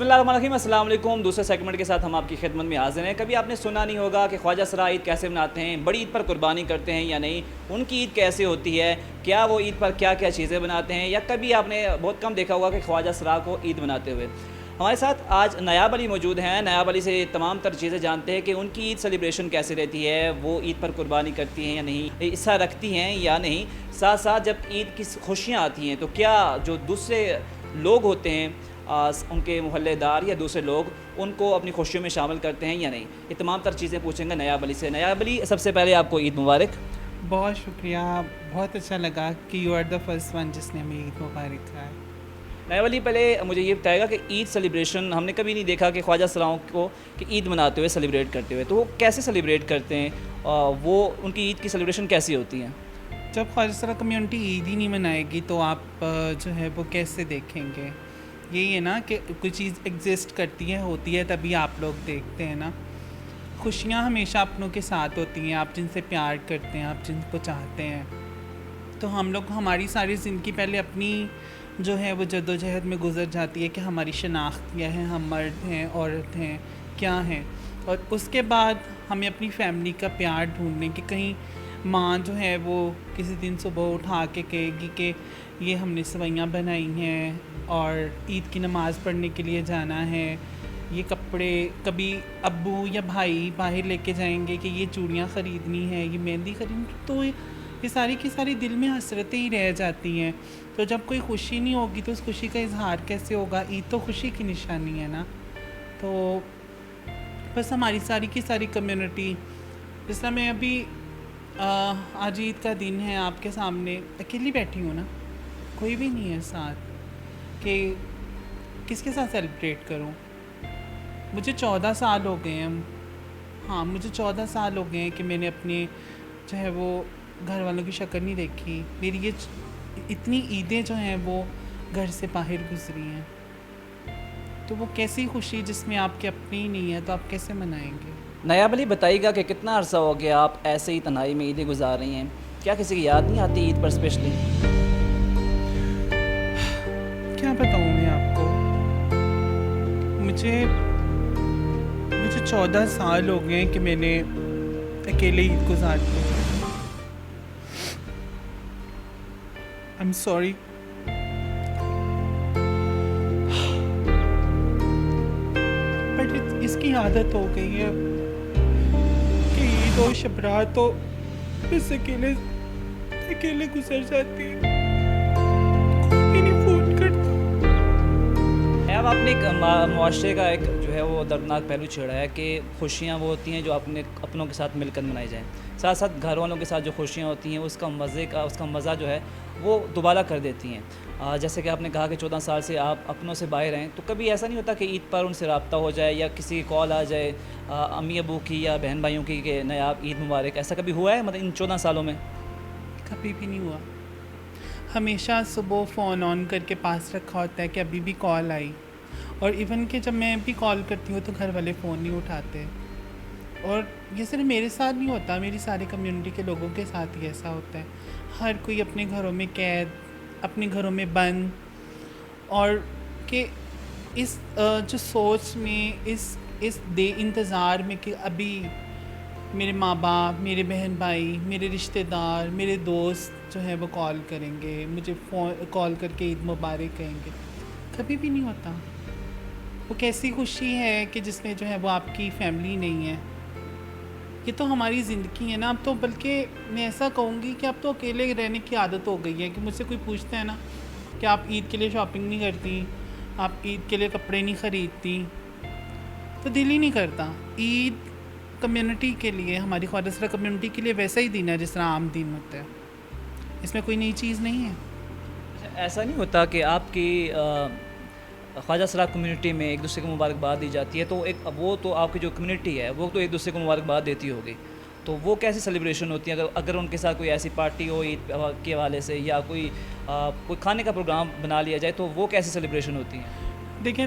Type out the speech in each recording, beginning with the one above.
اللہ الرحمن الرحیم، السلام علیکم۔ دوسرے سیگمنٹ کے ساتھ ہم آپ کی خدمت میں حاضر ہیں۔ کبھی آپ نے سنا نہیں ہوگا کہ خواجہ سرا عید کیسے مناتے ہیں، بڑی عید پر قربانی کرتے ہیں یا نہیں، ان کی عید کیسے ہوتی ہے، کیا وہ عید پر کیا کیا چیزیں بناتے ہیں، یا کبھی آپ نے بہت کم دیکھا ہوگا کہ خواجہ سرا کو عید مناتے ہوئے۔ ہمارے ساتھ آج نیاب علی موجود ہیں۔ نیاب علی سے تمام تر چیزیں جانتے ہیں کہ ان کی عید سیلیبریشن کیسے رہتی ہے، وہ عید پر قربانی کرتی ہیں یا نہیں، حصہ رکھتی ہیں یا نہیں، ساتھ ساتھ جب عید کی خوشیاں آتی ہیں تو کیا جو دوسرے لوگ ہوتے ہیں، ان کے محلے دار یا دوسرے لوگ، ان کو اپنی خوشیوں میں شامل کرتے ہیں یا نہیں۔ یہ تمام تر چیزیں پوچھیں گے نیاب علی سے۔ نیاب علی، سب سے پہلے آپ کو عید مبارک۔ بہت شکریہ، بہت اچھا لگا کہ you are the first one جس نے ہمیں عید مبارک کہا ہے۔ نیاب علی، پہلے مجھے یہ بتائے گا کہ عید سیلیبریشن ہم نے کبھی نہیں دیکھا کہ خواجہ سراؤں کو کہ عید مناتے ہوئے سیلیبریٹ کرتے ہوئے، تو وہ کیسے سیلیبریٹ کرتے ہیں، وہ ان کی عید کی سیلیبریشن کیسی ہوتی ہیں؟ جب خواجہ سرا کمیونٹی عید ہی نہیں منائے گی تو آپ جو ہے وہ کیسے دیکھیں گے؟ یہی ہے نا کہ کوئی چیز ایگزسٹ کرتی ہے، ہوتی ہے، تبھی آپ لوگ دیکھتے ہیں نا۔ خوشیاں ہمیشہ اپنوں کے ساتھ ہوتی ہیں، آپ جن سے پیار کرتے ہیں، آپ جن کو چاہتے ہیں۔ تو ہم لوگ، ہماری ساری زندگی پہلے اپنی جو ہے وہ جد و جہد میں گزر جاتی ہے کہ ہماری شناخت کیا ہے، ہم مرد ہیں، عورت ہیں، کیا ہیں، اور اس کے بعد ہمیں اپنی فیملی کا پیار ڈھونڈنے کہ کہیں ماں جو ہے وہ کسی دن صبح اٹھا کے کہے گی کہ یہ ہم نے سوئیاں بنائی ہیں اور عید کی نماز پڑھنے کے لیے جانا ہے، یہ کپڑے کبھی ابو یا بھائی باہر لے کے جائیں گے کہ یہ چوڑیاں خریدنی ہے، یہ مہندی خریدنی، تو یہ ساری کی ساری دل میں حسرتیں ہی رہ جاتی ہیں۔ تو جب کوئی خوشی نہیں ہوگی تو اس خوشی کا اظہار کیسے ہوگا؟ عید تو خوشی کی نشانی ہے نا۔ تو بس ہماری ساری کی ساری کمیونٹی، جس طرح میں ابھی آج عید کا دن ہے، آپ کے سامنے اکیلی بیٹھی ہوں نا، کوئی بھی نہیں ہے ساتھ، کہ کس کے ساتھ سیلیبریٹ کروں۔ مجھے 14 سال ہو گئے ہیں، ہاں مجھے 14 سال ہو گئے ہیں کہ میں نے اپنے جو ہے وہ گھر والوں کی شکل نہیں دیکھی۔ میری یہ اتنی عیدیں جو ہیں وہ گھر سے باہر گزری ہیں، تو وہ کیسی خوشی جس میں آپ کے اپنی ہی نہیں ہے، تو آپ کیسے منائیں گے؟ نیاب علی، بتائیے گا کہ کتنا عرصہ ہو گیا آپ ایسے ہی تنہائی میں عیدیں گزار رہی ہیں، کیا کسی کی یاد نہیں آتی عید پر اسپیشلی؟ کیا بتاؤں میں آپ کو، مجھے 14 سال ہو گئے ہیں کہ میں نے اکیلے عید گزارتی ہوں۔ I'm sorry۔ بٹ اس کی عادت ہو گئی ہے کہ عید و شبرات تو بس اکیلے گزر جاتی ہے، کوئی بھی نہیں فون کرتا۔ اب آپ نے ایک معاشرے کا ایک جو ہے وہ دردناک پہلو چھیڑا ہے کہ خوشیاں وہ ہوتی ہیں جو اپنوں کے ساتھ مل کر منائی جائیں، ساتھ ساتھ گھر والوں کے ساتھ جو خوشیاں ہوتی ہیں اس کا مزہ جو ہے وہ دوبارہ کر دیتی ہیں۔ جیسے کہ آپ نے کہا کہ 14 سال سے آپ اپنوں سے باہر ہیں، تو کبھی ایسا نہیں ہوتا کہ عید پر ان سے رابطہ ہو جائے یا کسی کی کال آ جائے امی ابو کی یا بہن بھائیوں کی کہ نیاب عید مبارک، ایسا کبھی ہوا ہے مطلب ان 14 سالوں میں؟ کبھی بھی نہیں ہوا۔ ہمیشہ صبح فون آن کر کے پاس رکھا ہوتا ہے کہ ابھی بھی کال آئی، اور ایون کہ جب میں بھی کال کرتی ہوں تو گھر والے فون نہیں اٹھاتے۔ اور یہ صرف میرے ساتھ نہیں ہوتا، میری ساری کمیونٹی کے لوگوں کے ساتھ ہی ایسا ہوتا ہے۔ ہر کوئی اپنے گھروں میں قید، اپنے گھروں میں بند، اور کہ اس جو سوچ میں، اس انتظار میں کہ ابھی میرے ماں باپ، میرے بہن بھائی، میرے رشتہ دار، میرے دوست جو ہے وہ کال کریں گے، مجھے کال کر کے عید مبارک کہیں گے، کبھی بھی نہیں ہوتا۔ وہ کیسی خوشی ہے کہ جس میں جو ہے وہ آپ کی فیملی نہیں ہے۔ یہ تو ہماری زندگی ہے نا۔ اب تو بلکہ میں ایسا کہوں گی کہ اب تو اکیلے رہنے کی عادت ہو گئی ہے کہ مجھ سے کوئی پوچھتا ہے نا کہ آپ عید کے لیے شاپنگ نہیں کرتی، آپ عید کے لیے کپڑے نہیں خریدتی، تو دل ہی نہیں کرتا۔ عید کمیونٹی کے لیے، ہماری خواجہ سرا کمیونٹی کے لیے ویسا ہی دن ہے جس طرح عام دن ہوتا ہے، اس میں کوئی نئی چیز نہیں ہے۔ ایسا نہیں ہوتا کہ آپ کی خواجہ سرا کمیونٹی میں ایک دوسرے کو مبارکباد دی جاتی ہے، تو وہ تو آپ کی جو کمیونٹی ہے وہ تو ایک دوسرے کو مبارکباد دیتی ہوگی، تو وہ کیسی سیلیبریشن ہوتی ہے اگر ان کے ساتھ کوئی ایسی پارٹی ہو عید کے حوالے سے، یا کوئی کھانے کا پروگرام بنا لیا جائے، تو وہ کیسی سیلیبریشن ہوتی ہیں؟ دیکھیں،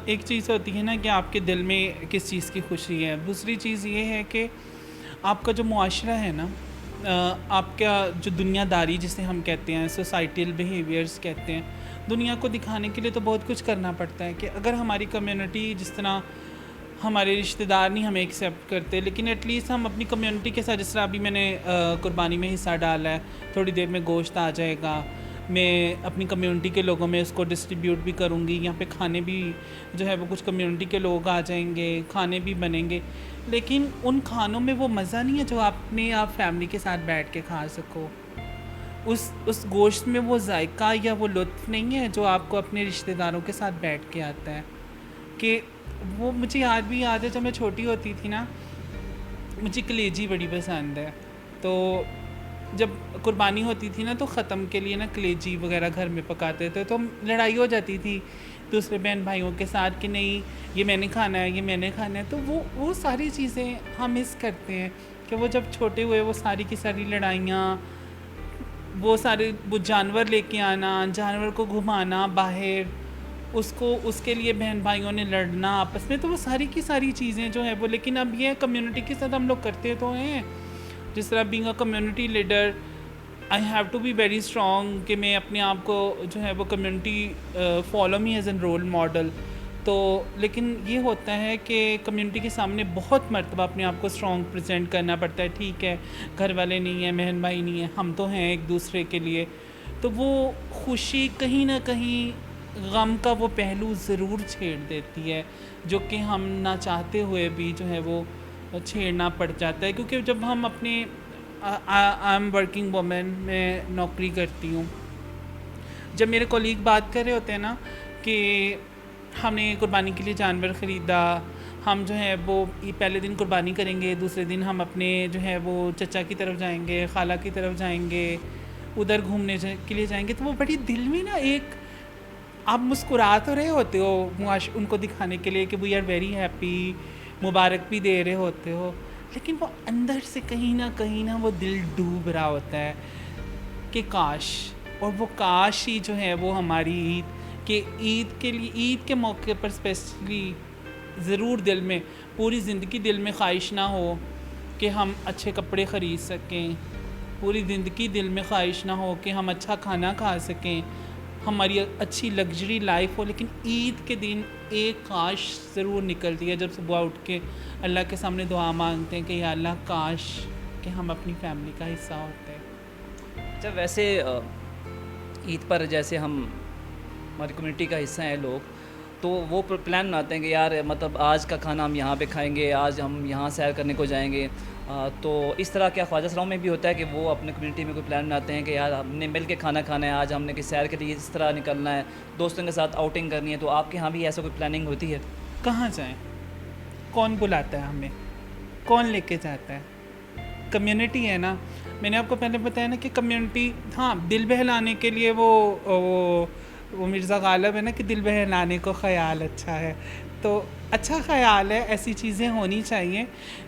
ایک چیز ہوتی ہے نا کہ آپ کے دل میں کس چیز کی خوشی ہے، دوسری چیز یہ ہے کہ آپ کا جو معاشرہ ہے نا، آپ کا جو دنیا داری جسے ہم کہتے ہیں، سوسائٹیل بیہیویئرس کہتے ہیں، دنیا کو دکھانے کے لیے تو بہت کچھ کرنا پڑتا ہے کہ اگر ہماری کمیونٹی جس طرح ہمارے رشتہ دار نہیں ہمیں ایکسیپٹ کرتے، لیکن ایٹ لیسٹ ہم اپنی کمیونٹی کے ساتھ، جس طرح ابھی میں نے قربانی میں حصہ ڈالا ہے، تھوڑی دیر میں گوشت آ جائے گا، میں اپنی کمیونٹی کے لوگوں میں اس کو ڈسٹریبیوٹ بھی کروں گی، یہاں پہ کھانے بھی جو ہے وہ کچھ کمیونٹی کے لوگ آ جائیں گے، کھانے بھی بنیں گے، لیکن ان کھانوں میں وہ مزہ نہیں ہے جو آپ فیملی کے ساتھ بیٹھ کے کھا سکو، اس گوشت میں وہ ذائقہ یا وہ لطف نہیں ہے جو آپ کو اپنے رشتہ داروں کے ساتھ بیٹھ کے آتا ہے. کہ وہ مجھے یاد ہے جب میں چھوٹی ہوتی تھی نا، مجھے کلیجی بڑی پسند ہے، تو جب قربانی ہوتی تھی نا تو ختم کے لیے نا کلیجی وغیرہ گھر میں پکاتے تھے، تو لڑائی ہو جاتی تھی دوسرے بہن بھائیوں کے ساتھ کہ نہیں یہ میں نے کھانا ہے، یہ میں نے کھانا ہے. تو وہ ساری چیزیں ہم مس کرتے ہیں کہ وہ جب چھوٹے ہوئے وہ ساری کی ساری لڑائیاں، وہ جانور لے کے آنا، جانور کو گھمانا باہر، اس کے لیے بہن بھائیوں نے لڑنا آپس میں، تو وہ ساری کی ساری چیزیں جو ہے وہ، لیکن اب یہ کمیونٹی کے ساتھ ہم لوگ کرتے تو ہیں. جس طرح being a community leader I have to be very strong کہ میں اپنے آپ کو جو ہے وہ community follow me as an role model. تو لیکن یہ ہوتا ہے کہ کمیونٹی کے سامنے بہت مرتبہ اپنے آپ کو اسٹرانگ پریزنٹ کرنا پڑتا ہے. ٹھیک ہے گھر والے نہیں ہیں، بہن بھائی نہیں ہیں، ہم تو ہیں ایک دوسرے کے لیے. تو وہ خوشی کہیں نہ کہیں غم کا وہ پہلو ضرور چھیڑ دیتی ہے، جو کہ ہم نہ چاہتے ہوئے بھی جو ہے وہ چھیڑنا پڑ جاتا ہے. کیونکہ جب ہم اپنے آئی ایم ورکنگ وومن، میں نوکری کرتی ہوں، جب میرے کولیگ بات کر رہے ہوتے ہیں نا کہ ہم نے قربانی کے لیے جانور خریدا، ہم جو ہے وہ پہلے دن قربانی کریں گے، دوسرے دن ہم اپنے جو ہے وہ چچا کی طرف جائیں گے، خالہ کی طرف جائیں گے، ادھر گھومنے کے لیے جائیں گے، تو وہ بڑی دل میں نا ایک، آپ مسکرا تو رہے ہوتے ہو ان کو دکھانے کے لیے کہ وی آر ویری ہیپی، مبارک بھی دے رہے ہوتے ہو، لیکن وہ اندر سے کہیں نہ وہ دل ڈوب رہا ہوتا ہے کہ کاش. اور وہ کاش ہی جو ہے وہ ہماری عید کے موقع پر اسپیشلی ضرور دل میں، پوری زندگی دل میں خواہش نہ ہو کہ ہم اچھے کپڑے خرید سکیں، پوری زندگی دل میں خواہش نہ ہو کہ ہم اچھا کھانا کھا سکیں، ہماری اچھی لگژری لائف ہو، لیکن عید کے دن ایک کاش ضرور نکلتی ہے جب صبح اٹھ کے اللہ کے سامنے دعا مانگتے ہیں کہ یا اللہ کاش کہ ہم اپنی فیملی کا حصہ ہوتے ہیں. جب ویسے عید پر جیسے ہماری کمیونٹی کا حصہ ہیں لوگ، تو وہ پلان بناتے ہیں کہ یار مطلب آج کا کھانا ہم یہاں پہ کھائیں گے، آج ہم یہاں سیر کرنے کو جائیں گے. تو اس طرح کیا خواجہ سراؤں میں بھی ہوتا ہے کہ وہ اپنے کمیونٹی میں کوئی پلان بناتے ہیں کہ یار ہم نے مل کے کھانا کھانا ہے، آج ہم نے کہ سیر کے لیے اس طرح نکلنا ہے، دوستوں کے ساتھ آؤٹنگ کرنی ہے؟ تو آپ کے ہاں بھی ایسا کوئی پلاننگ ہوتی ہے؟ کہاں جائیں؟ کون بلاتا ہے ہمیں؟ کون لے کے جاتا ہے؟ کمیونٹی ہے نا. میں نے آپ کو پہلے بتایا نا کہ کمیونٹی، ہاں دل بہلانے کے لیے وہ مرزا غالب ہے نا کہ دل بہلانے کو خیال اچھا ہے، تو اچھا خیال ہے، ایسی چیزیں ہونی چاہیے.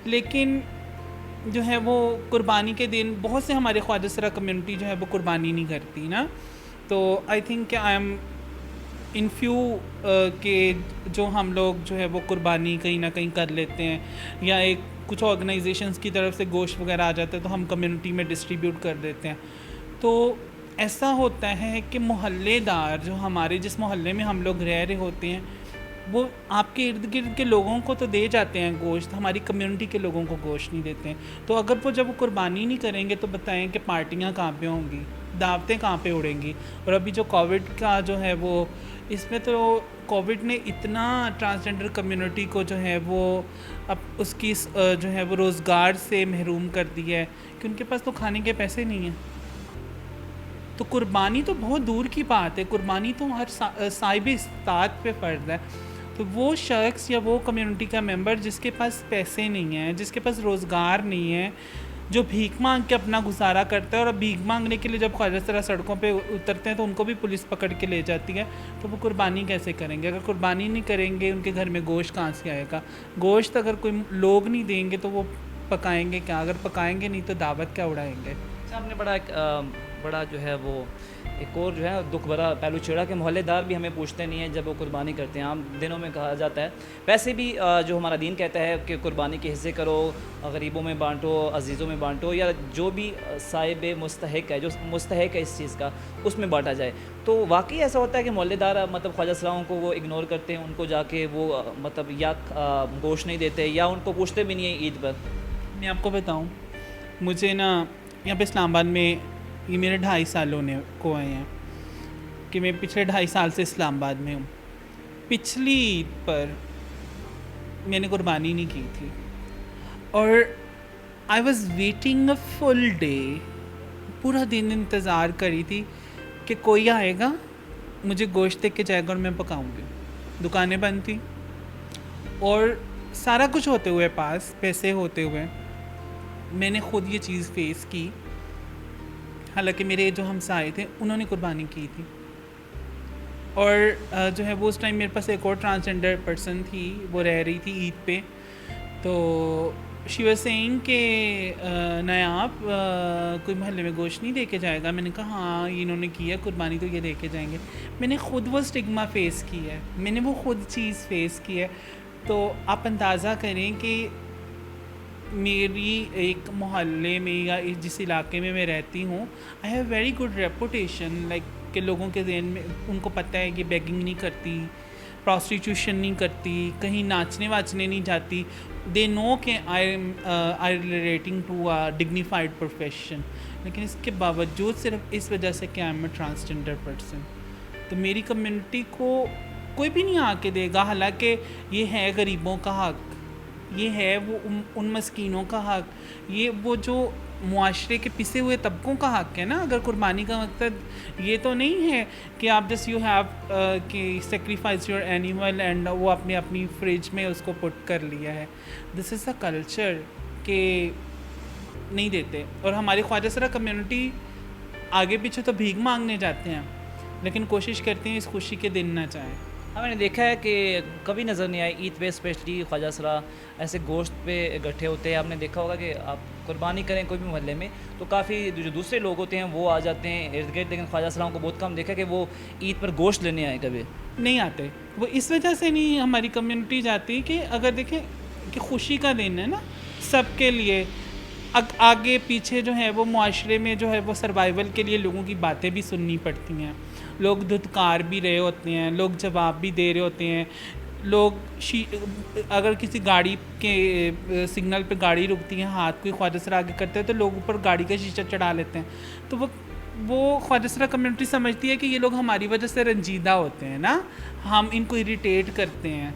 لیکن جو ہے وہ قربانی کے دن بہت سے ہمارے خواجہ سرا کمیونٹی جو ہے وہ قربانی نہیں کرتی نا. تو آئی تھنک کہ آئی ایم ان فیو کہ جو ہم لوگ جو ہے وہ قربانی کہیں نہ کہیں کر لیتے ہیں، یا ایک کچھ آرگنائزیشنز کی طرف سے گوشت وغیرہ آ جاتا ہے تو ہم کمیونٹی میں ڈسٹریبیوٹ کر دیتے ہیں. تو ایسا ہوتا ہے کہ محلے دار جو ہمارے جس محلے میں ہم لوگ رہ رہے ہوتے ہیں، وہ آپ کے ارد گرد کے لوگوں کو تو دے جاتے ہیں گوشت، ہماری کمیونٹی کے لوگوں کو گوشت نہیں دیتے ہیں. تو اگر وہ جب وہ قربانی نہیں کریں گے تو بتائیں کہ پارٹیاں کہاں پہ ہوں گی، دعوتیں کہاں پہ اڑیں گی. اور ابھی جو کووڈ کا جو ہے وہ، اس میں تو کووڈ نے اتنا ٹرانسجنڈر کمیونٹی کو جو ہے وہ اب اس کی جو ہے وہ روزگار سے محروم کر دیا ہے کہ ان کے پاس تو کھانے کے پیسے نہیں ہیں. تو قربانی تو بہت دور کی بات ہے، قربانی تو ہر صاحب استطاعت پہ فرض ہے. تو وہ شخص یا وہ کمیونٹی کا ممبر جس کے پاس پیسے نہیں ہیں، جس کے پاس روزگار نہیں ہے، جو بھیک مانگ کے اپنا گزارا کرتا ہے، اور اب بھیک مانگنے کے لیے جب خواجہ سرا سڑکوں پہ اترتے ہیں تو ان کو بھی پولیس پکڑ کے لے جاتی ہے. تو وہ قربانی کیسے کریں گے؟ اگر قربانی نہیں کریں گے ان کے گھر میں گوشت کہاں سے آئے گا؟ گوشت اگر کوئی لوگ نہیں دیں گے تو وہ پکائیں گے کیا؟ اگر پکائیں گے نہیں تو دعوت کیا اڑائیں گے؟ آپ نے بڑا ایک بڑا جو ہے وہ ایک اور جو ہے دکھ بھرا پہلو چھیڑا کہ محلے دار بھی ہمیں پوچھتے نہیں ہیں جب وہ قربانی کرتے ہیں. عام دنوں میں کہا جاتا ہے ویسے بھی جو ہمارا دین کہتا ہے کہ قربانی کے حصے کرو, غریبوں میں بانٹو, عزیزوں میں بانٹو, یا جو بھی صاحب مستحق ہے, جو مستحق ہے اس چیز کا, اس میں بانٹا جائے. تو واقعی ایسا ہوتا ہے کہ محلے دار مطلب خواجہ سراؤں کو وہ اگنور کرتے ہیں, ان کو جا کے وہ مطلب یا گوشت نہیں دیتے یا ان کو پوچھتے بھی نہیں ہیں عید پر؟ میں آپ کو بتاؤں, مجھے نا یہاں پہ اسلام آباد میں یہ میرے 2.5 سال ہونے کو آئے ہیں کہ میں پچھلے 2.5 سال سے اسلام آباد میں ہوں. پچھلی عید پر میں نے قربانی نہیں کی تھی اور I was waiting a full day, پورا دن انتظار کری تھی کہ کوئی آئے گا, مجھے گوشت دے کے جائے گا اور میں پکاؤں گی. دکانیں بند تھیں اور سارا کچھ ہوتے ہوئے, پاس پیسے ہوتے ہوئے, میں نے خود یہ چیز فیس کی. حالانکہ میرے جو ہمسائے تھے انہوں نے قربانی کی تھی اور جو ہے وہ اس ٹائم میرے پاس ایک اور ٹرانسجینڈر پرسن تھی, وہ رہ رہی تھی عید پہ. تو شی واز سیئنگ کہ نایاب کوئی محلے میں گوشت نہیں دے کے جائے گا. میں نے کہا ہاں انہوں نے کی ہے قربانی تو یہ دے کے جائیں گے. میں نے خود وہ اسٹگما فیس کی ہے, میں نے وہ خود چیز فیس کی ہے. تو آپ اندازہ کریں کہ میری ایک محلے میں یا جس علاقے میں رہتی ہوں, I have very good reputation, like کہ لوگوں کے ذہن میں ان کو پتہ ہے کہ بیگنگ نہیں کرتی, پروسٹیٹیوشن نہیں کرتی, کہیں ناچنے واچنے نہیں جاتی. دے نو کہ I relating to a dignified profession. لیکن اس کے باوجود صرف اس وجہ سے کہ I am a transgender person, تو میری کمیونٹی کو کوئی بھی نہیں آ کے دے گا. حالانکہ یہ ہے غریبوں کا حق, یہ ہے وہ ان مسکینوں کا حق, یہ وہ جو معاشرے کے پسے ہوئے طبقوں کا حق ہے نا. اگر قربانی کا مقصد یہ تو نہیں ہے کہ آپ جسٹ یو ہیو کہ سیکریفائز یور اینیمل اینڈ وہ اپنی فریج میں اس کو پٹ کر لیا ہے. دس از اے کلچر کہ نہیں دیتے. اور ہماری خواجہ سرا کمیونٹی آگے پیچھے تو بھیک مانگنے جاتے ہیں لیکن کوشش کرتے ہیں اس خوشی کے دن نہ جائیں. ہاں, میں نے دیکھا ہے کہ کبھی نظر نہیں آئی عید پہ اسپیشلی خواجہ سرا ایسے گوشت پہ اکٹھے ہوتے ہیں. آپ نے دیکھا ہوگا کہ آپ قربانی کریں کوئی بھی محلے میں تو کافی جو دوسرے لوگ ہوتے ہیں وہ آ جاتے ہیں ارد گرد, لیکن خواجہ سراؤں کو بہت کم دیکھا کہ وہ عید پر گوشت لینے آئے. کبھی نہیں آتے. وہ اس وجہ سے نہیں ہماری کمیونٹی جاتی کہ اگر دیکھیں کہ خوشی کا دن ہے نا سب کے لیے, آگے پیچھے جو ہے وہ معاشرے میں جو ہے وہ سروائیول کے لیے لوگوں کی باتیں بھی سننی پڑتی ہیں, لوگ دھتکار بھی رہے ہوتے ہیں, لوگ جواب بھی دے رہے ہوتے ہیں. لوگ اگر کسی گاڑی کے سگنل پہ گاڑی رکتی ہے, ہاتھ کوئی خواجہ سرا آگے کرتے ہیں تو لوگ اوپر گاڑی کا شیشہ چڑھا لیتے ہیں. تو وہ خواجہ سرا کمیونٹی سمجھتی ہے کہ یہ لوگ ہماری وجہ سے رنجیدہ ہوتے ہیں نا, ہم ان کو اریٹیٹ کرتے ہیں.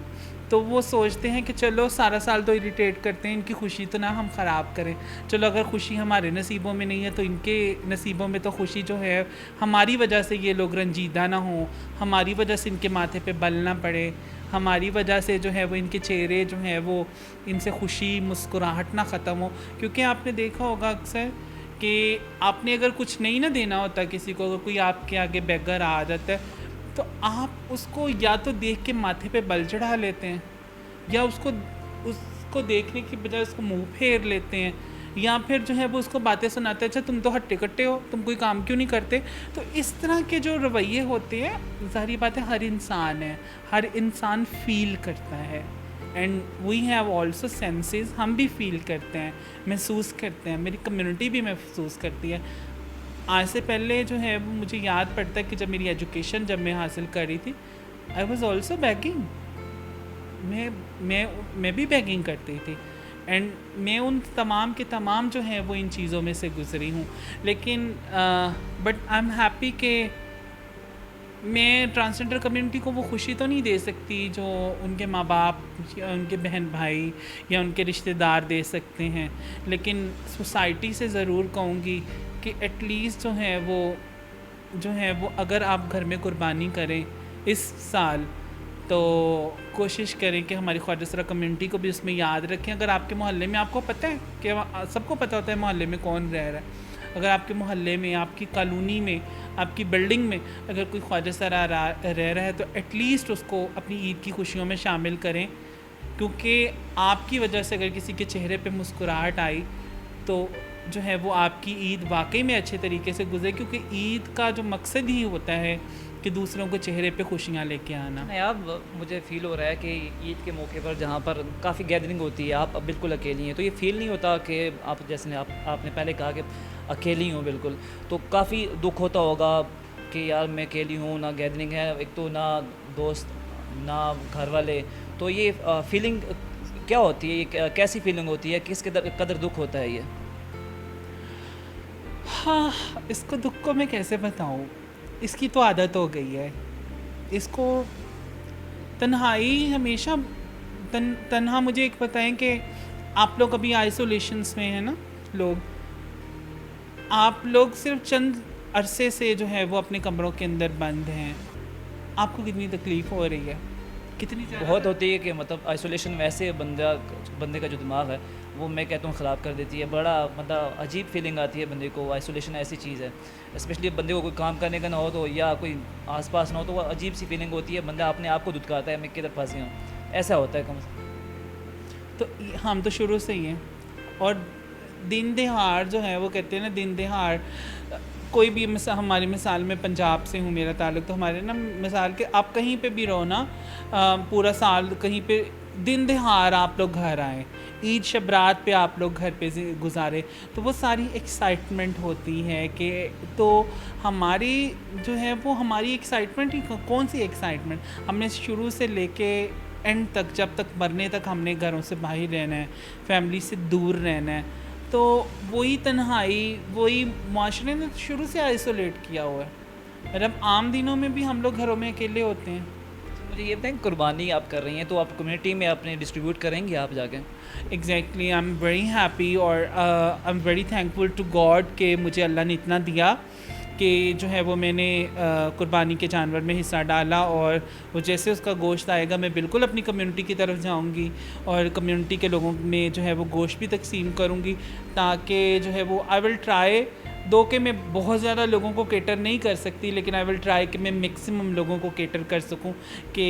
تو وہ سوچتے ہیں کہ چلو سارا سال تو اریٹیٹ کرتے ہیں, ان کی خوشی تو نہ ہم خراب کریں. چلو اگر خوشی ہمارے نصیبوں میں نہیں ہے تو ان کے نصیبوں میں تو خوشی جو ہے ہماری وجہ سے یہ لوگ رنجیدہ نہ ہوں, ہماری وجہ سے ان کے ماتھے پہ بل نہ پڑے, ہماری وجہ سے جو ہے وہ ان کے چہرے جو ہیں وہ ان سے خوشی مسکراہٹ نہ ختم ہو. کیونکہ آپ نے دیکھا ہوگا اکثر کہ آپ نے اگر کچھ نہیں نہ دینا ہوتا کسی کو, اگر کوئی آپ کے آگے بیگر آ جاتا ہے تو آپ اس کو یا تو دیکھ کے ماتھے پہ بل چڑھا لیتے ہیں یا اس کو دیکھنے کی بجائے اس کو منہ پھیر لیتے ہیں, یا پھر جو ہے وہ اس کو باتیں سناتے ہیں اچھا تم تو ہٹے کٹے ہو, تم کوئی کام کیوں نہیں کرتے. تو اس طرح کے جو رویے ہوتے ہیں, ظاہری بات ہے ہر انسان ہے, ہر انسان فیل کرتا ہے, and we have also senses, ہم بھی فیل کرتے ہیں, محسوس کرتے ہیں, میری کمیونٹی بھی محسوس کرتی ہے. آج سے پہلے جو ہے وہ مجھے یاد پڑتا ہے کہ جب میری ایجوکیشن جب میں حاصل کر رہی تھی, آئی واز آلسو بیگنگ, میں بھی بیگنگ کرتی تھی, اینڈ میں ان تمام کے تمام جو ہیں وہ ان چیزوں میں سے گزری ہوں. لیکن بٹ آئی ایم ہیپی کہ میں ٹرانسجینڈر کمیونٹی کو وہ خوشی تو نہیں دے سکتی جو ان کے ماں باپ یا ان کے بہن بھائی یا ان کے رشتہ دار دے سکتے ہیں, لیکن سوسائٹی سے ضرور کہوں گی کہ ایٹ لیسٹ جو ہے وہ اگر آپ گھر میں قربانی کریں اس سال تو کوشش کریں کہ ہماری خواجہ سرا کمیونٹی کو بھی اس میں یاد رکھیں. اگر آپ کے محلے میں, آپ کو پتہ ہے کہ سب کو پتہ ہوتا ہے محلے میں کون رہ رہا ہے, اگر آپ کے محلے میں, آپ کی کالونی میں, آپ کی بلڈنگ میں اگر کوئی خواجہ سرا رہ رہا ہے تو ایٹ لیسٹ اس کو اپنی عید کی خوشیوں میں شامل کریں, کیونکہ آپ کی وجہ سے اگر کسی کے چہرے پہ مسکراہٹ آئی تو جو ہے وہ آپ کی عید واقعی میں اچھے طریقے سے گزرے، کیونکہ عید کا جو مقصد ہی ہوتا ہے کہ دوسروں کو چہرے پہ خوشیاں لے کے آنا۔ اب مجھے فیل ہو رہا ہے کہ عید کے موقع پر جہاں پر کافی گیدرنگ ہوتی ہے آپ اب بالکل اکیلی ہیں، تو یہ فیل نہیں ہوتا کہ آپ جیسے آپ نے پہلے کہا کہ اکیلی ہوں بالکل، تو کافی دکھ ہوتا ہوگا کہ یار میں اکیلی ہوں، نہ گیدرنگ ہے، ایک تو نہ دوست نہ گھر والے، تو یہ فیلنگ کیا ہوتی ہے، یہ کیسی فیلنگ ہوتی ہے، کس قدر دکھ ہوتا ہے یہ؟ ہاں، اس کو دکھ کو میں کیسے بتاؤں، اس کی تو عادت ہو گئی ہے، اس کو تنہائی ہمیشہ تنہا مجھے ایک بتائیں کہ آپ لوگ ابھی آئسولیشنس میں ہیں نا، آپ لوگ صرف چند عرصے سے جو ہے وہ اپنے کمروں کے اندر بند ہیں، آپ کو کتنی تکلیف ہو رہی ہے، کتنی بہت ہوتی ہے کہ مطلب آئسولیشن ویسے بندے کا جو دماغ ہے وہ میں کہتا ہوں خراب کر دیتی ہے، بڑا مطلب عجیب فیلنگ آتی ہے بندے کو، آئسولیشن ایسی چیز ہے، اسپیشلی بندے کو کوئی کام کرنے کا نہ ہو تو یا کوئی آس پاس نہ ہو تو وہ عجیب سی فیلنگ ہوتی ہے، بندہ اپنے آپ کو دھتکاتا ہے میں کدھر پھنس گیا ہوں، ایسا ہوتا ہے کم از کم۔ تو ہم تو شروع سے ہی ہیں، اور دن دہاڑ جو ہے وہ کہتے ہیں نا، دن دہاڑ کوئی بھی ہماری مثال میں پنجاب سے ہوں میرا تعلق، تو ہمارے نا مثال کہ آپ کہیں پہ بھی رہو نا، پورا سال کہیں پہ دن دہاڑ آپ لوگ گھر آئیں، عید شب رات پہ آپ لوگ گھر پہ گزارے، تو وہ ساری ایکسائٹمنٹ ہوتی ہے کہ تو ہماری جو ہے وہ ہماری ایکسائٹمنٹ ہی کون سی ایکسائٹمنٹ، ہم نے شروع سے لے کے اینڈ تک جب تک مرنے تک ہم نے گھروں سے باہر رہنا ہے، فیملی سے دور رہنا ہے، تو وہی تنہائی وہی معاشرے نے شروع سے آئسولیٹ کیا ہوا ہے، مطلب عام دنوں میں بھی ہم لوگ گھروں میں اکیلے ہوتے ہیں۔ مجھے یہ بتائیں قربانی آپ کر رہی ہیں تو آپ کمیونٹی میں اپنے ڈسٹریبیوٹ کریں گے آپ جا کے؟ Exactly, I am very happy اور I am very thankful to God کہ مجھے اللہ نے اتنا دیا کہ جو ہے وہ میں نے قربانی کے جانور میں حصہ ڈالا، اور وہ جیسے اس کا گوشت آئے گا میں بالکل اپنی کمیونٹی کی طرف جاؤں گی اور کمیونٹی کے لوگوں میں جو ہے وہ گوشت بھی تقسیم کروں گی، تاکہ جو ہے وہ آئی ول ٹرائی دو کہ میں بہت زیادہ لوگوں کو کیٹر نہیں کر سکتی، لیکن آئی ول ٹرائی کہ میں میکسیمم لوگوں کو کیٹر کر سکوں کہ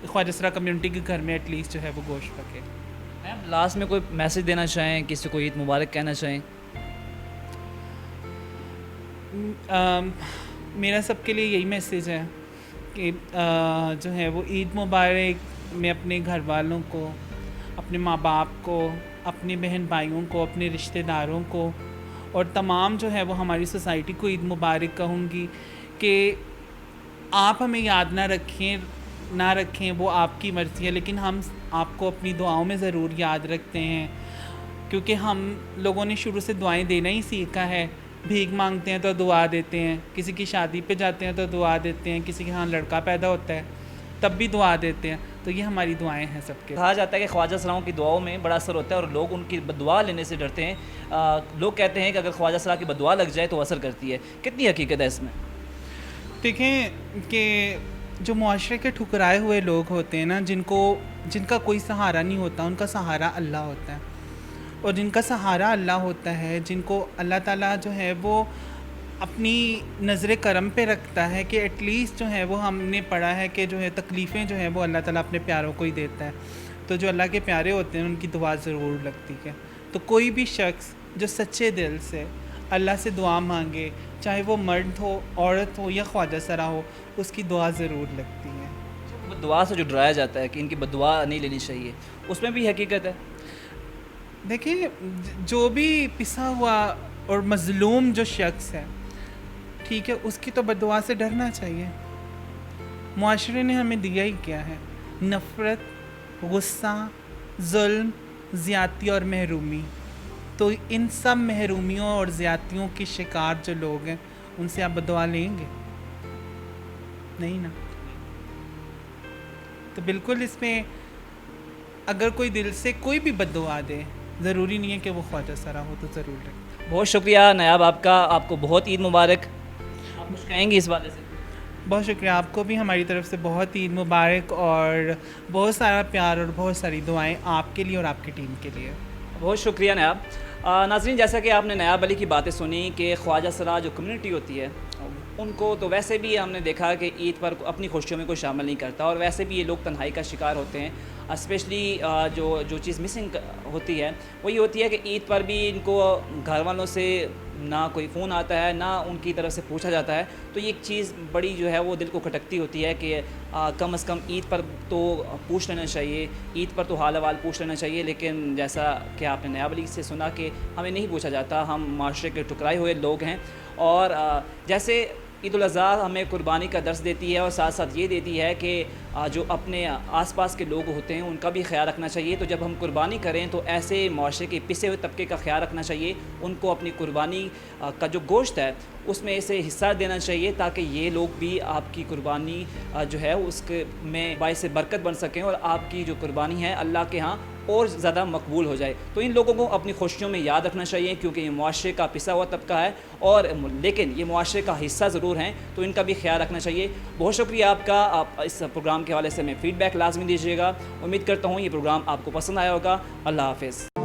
خواجہ سرا کمیونٹی کے گھر میں ایٹ لیسٹ جو ہے وہ گوشت پکے۔ میم لاسٹ میں کوئی میسج دینا چاہیں، کسی کو عید مبارک کہنا چاہیں؟ میرا سب کے لیے یہی میسیج ہے کہ جو ہے وہ عید مبارک میں اپنے گھر والوں کو، اپنے ماں باپ کو، اپنے بہن بھائیوں کو، اپنے رشتہ داروں کو اور تمام جو ہے وہ ہماری سوسائٹی کو عید مبارک کہوں گی کہ آپ ہمیں یاد نہ رکھیں وہ آپ کی مرضی ہے، لیکن ہم آپ کو اپنی دعاؤں میں ضرور یاد رکھتے ہیں، کیونکہ ہم لوگوں نے شروع سے دعائیں دینا ہی سیکھا ہے، بھیک مانگتے ہیں تو دعا دیتے ہیں، کسی کی شادی پہ جاتے ہیں تو دعا دیتے ہیں، کسی کے ہاں لڑکا پیدا ہوتا ہے تب بھی دعا دیتے ہیں، تو یہ ہماری دعائیں ہیں سب کے۔ کہا جاتا ہے کہ خواجہ سراؤں کی دعاؤں میں بڑا اثر ہوتا ہے اور لوگ ان کی بدعا لینے سے ڈرتے ہیں، لوگ کہتے ہیں کہ اگر خواجہ سرا کی بدعا لگ جائے تو اثر کرتی ہے، کتنی حقیقت ہے اس میں؟ دیکھیں کہ جو معاشرے کے ٹھکرائے ہوئے لوگ ہوتے ہیں نا، جن کا کوئی سہارا نہیں ہوتا، ان کا سہارا اللہ ہوتا ہے، اور جن کا سہارا اللہ ہوتا ہے، جن کو اللہ تعالیٰ جو ہے وہ اپنی نظر کرم پہ رکھتا ہے کہ ایٹ لیسٹ جو ہے وہ ہم نے پڑھا ہے کہ جو ہے تکلیفیں جو ہیں وہ اللہ تعالیٰ اپنے پیاروں کو ہی دیتا ہے، تو جو اللہ کے پیارے ہوتے ہیں ان کی دعا ضرور لگتی ہے، تو کوئی بھی شخص جو سچے دل سے اللہ سے دعا مانگے، چاہے وہ مرد ہو، عورت ہو یا خواجہ سرا ہو، اس کی دعا ضرور لگتی ہے۔ بدعا سے جو ڈرایا جاتا ہے کہ ان کی بدعا نہیں لینی چاہیے، اس میں بھی حقیقت ہے؟ دیکھیں جو بھی پسا ہوا اور مظلوم جو شخص ہے، ٹھیک ہے، اس کی تو بددعا سے ڈرنا چاہیے۔ معاشرے نے ہمیں دیا ہی کیا ہے؟ نفرت، غصہ، ظلم، زیادتی اور محرومی، تو ان سب محرومیوں اور زیادتیوں کے شکار جو لوگ ہیں ان سے آپ بددعا لیں گے؟ نہیں نا۔ تو بالکل اس میں اگر کوئی دل سے کوئی بھی بددعا دے، ضروری نہیں ہے کہ وہ خواجہ سرا ہو، تو ضرور رکھے۔ بہت شکریہ نیاب آپ کا، آپ کو بہت عید مبارک۔ آپ کچھ کہیں گے اس والے سے؟ بہت شکریہ، آپ کو بھی ہماری طرف سے بہت عید مبارک اور بہت سارا پیار اور بہت ساری دعائیں آپ کے لیے اور آپ کی ٹیم کے لیے۔ بہت شکریہ نیاب۔ ناظرین، جیسا کہ آپ نے نیاب علی کی باتیں سنی کہ خواجہ سرا جو کمیونٹی ہوتی ہے ان کو تو ویسے بھی ہم نے دیکھا کہ عید پر اپنی خوشیوں میں کوئی شامل نہیں کرتا، اور ویسے بھی یہ لوگ تنہائی کا شکار ہوتے ہیں۔ اسپیشلی جو چیز مسنگ ہوتی ہے وہ یہ ہوتی ہے کہ عید پر بھی ان کو گھر والوں سے نہ کوئی فون آتا ہے، نہ ان کی طرف سے پوچھا جاتا ہے، تو یہ ایک چیز بڑی جو ہے وہ دل کو کھٹکتی ہوتی ہے کہ کم از کم عید پر تو پوچھ لینا چاہیے، عید پر تو حال احوال پوچھ لینا چاہیے، لیکن جیسا کہ آپ نے نیاب علی سے سنا کہ ہمیں نہیں پوچھا جاتا، ہم معاشرے کے ٹکرائے ہوئے لوگ ہیں۔ اور جیسے عید الاضحیٰ ہمیں قربانی کا درس دیتی ہے، اور ساتھ ساتھ یہ دیتی ہے کہ جو اپنے آس پاس کے لوگ ہوتے ہیں ان کا بھی خیال رکھنا چاہیے۔ تو جب ہم قربانی کریں تو ایسے معاشرے کے پسے ہوئے طبقے کا خیال رکھنا چاہیے، ان کو اپنی قربانی کا جو گوشت ہے اس میں سے حصہ دینا چاہیے، تاکہ یہ لوگ بھی آپ کی قربانی جو ہے اس کے میں باعث برکت بن سکیں، اور آپ کی جو قربانی ہے اللہ کے ہاں اور زیادہ مقبول ہو جائے۔ تو ان لوگوں کو اپنی خوشیوں میں یاد رکھنا چاہیے، کیونکہ یہ معاشرے کا پسا ہوا طبقہ ہے، اور لیکن یہ معاشرے کا حصہ ضرور ہیں، تو ان کا بھی خیال رکھنا چاہیے۔ بہت شکریہ آپ کا، آپ اس پروگرام کے حوالے سے میں فیڈ بیک لازمی دیجیے گا۔ امید کرتا ہوں یہ پروگرام آپ کو پسند آیا ہوگا۔ اللہ حافظ۔